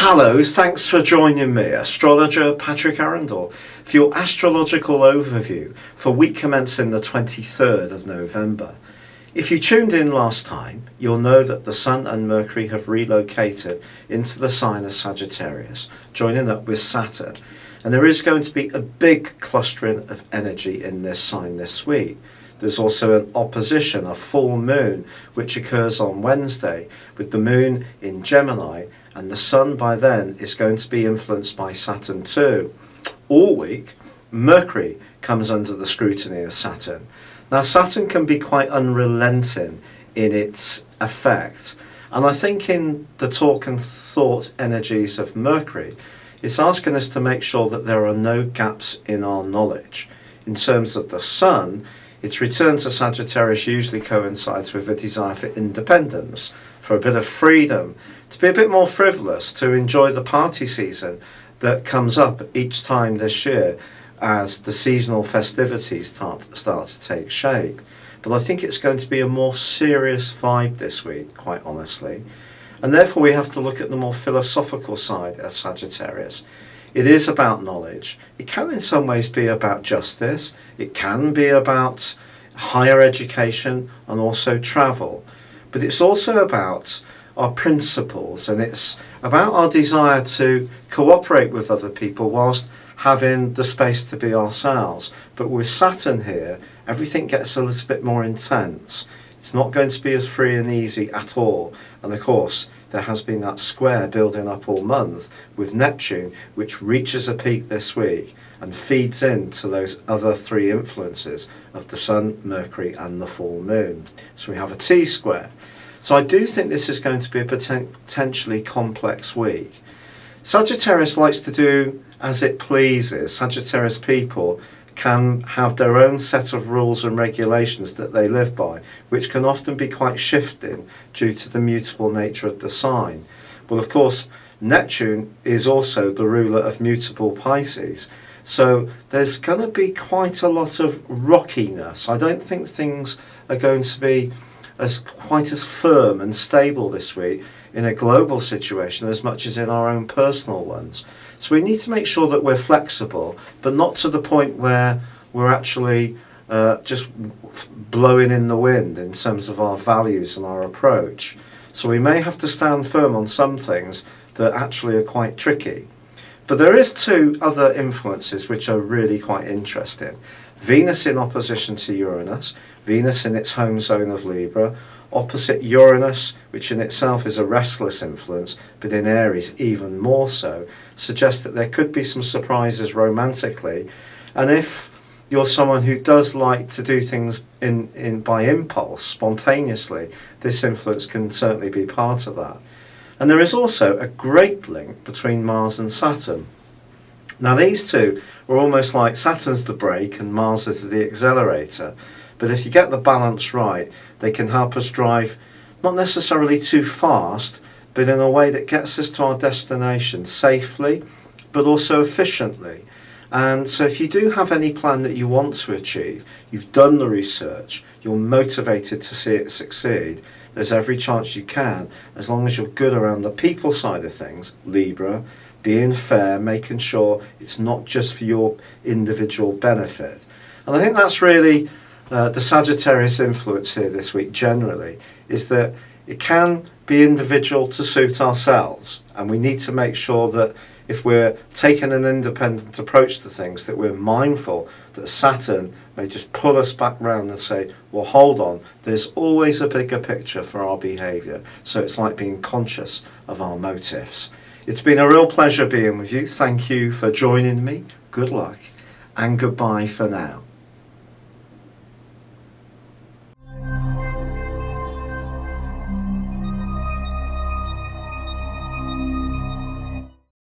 Hello, thanks for joining me, astrologer Patrick Arundell, for your astrological overview for week commencing the 23rd of November. If you tuned in last time, you'll know that the Sun and Mercury have relocated into the sign of Sagittarius, joining up with Saturn. And there is going to be a big clustering of energy in this sign this week. There's also an opposition, a full moon, which occurs on Wednesday, with the moon in Gemini, and the Sun by then is going to be influenced by Saturn too. All week, Mercury comes under the scrutiny of Saturn. Now, Saturn can be quite unrelenting in its effect, and I think in the talk and thought energies of Mercury, it's asking us to make sure that there are no gaps in our knowledge. In terms of the Sun, its return to Sagittarius usually coincides with a desire for independence, for a bit of freedom, to be a bit more frivolous, to enjoy the party season that comes up each time this year as the seasonal festivities start to take shape. But I think it's going to be a more serious vibe this week, quite honestly. And therefore we have to look at the more philosophical side of Sagittarius. It is about knowledge. It can in some ways be about justice. It can be about higher education and also travel. But it's also about our principles, and it's about our desire to cooperate with other people whilst having the space to be ourselves. But with Saturn here, everything gets a little bit more intense. It's not going to be as free and easy at all. And of course, there has been that square building up all month with Neptune, which reaches a peak this week and feeds into those other three influences of the Sun, Mercury and the full moon. So we have a T-square. So I do think this is going to be a potentially complex week. Sagittarius likes to do as it pleases. Sagittarius people can have their own set of rules and regulations that they live by, which can often be quite shifting due to the mutable nature of the sign. Well, of course, Neptune is also the ruler of mutable Pisces, so there's going to be quite a lot of rockiness. I don't think things are going to be quite as firm and stable this week in a global situation as much as in our own personal ones. So we need to make sure that we're flexible, but not to the point where we're actually just blowing in the wind in terms of our values and our approach. So we may have to stand firm on some things that actually are quite tricky. But there is two other influences which are really quite interesting. Venus in opposition to Uranus, Venus in its home zone of Libra, opposite Uranus, which in itself is a restless influence, but in Aries even more so, suggests that there could be some surprises romantically. And if you're someone who does like to do things by impulse, spontaneously, this influence can certainly be part of that. And there is also a great link between Mars and Saturn. Now these two are almost like Saturn's the brake and Mars is the accelerator. But if you get the balance right, they can help us drive not necessarily too fast, but in a way that gets us to our destination safely, but also efficiently. And so if you do have any plan that you want to achieve, you've done the research, you're motivated to see it succeed, there's every chance you can, as long as you're good around the people side of things, Libra, being fair, making sure it's not just for your individual benefit. And I think that's really the Sagittarius influence here this week generally, is that it can be individual to suit ourselves, and we need to make sure that if we're taking an independent approach to things, that we're mindful that Saturn may just pull us back round and say, well, hold on, there's always a bigger picture for our behaviour. So it's like being conscious of our motives. It's been a real pleasure being with you. Thank you for joining me. Good luck and goodbye for now.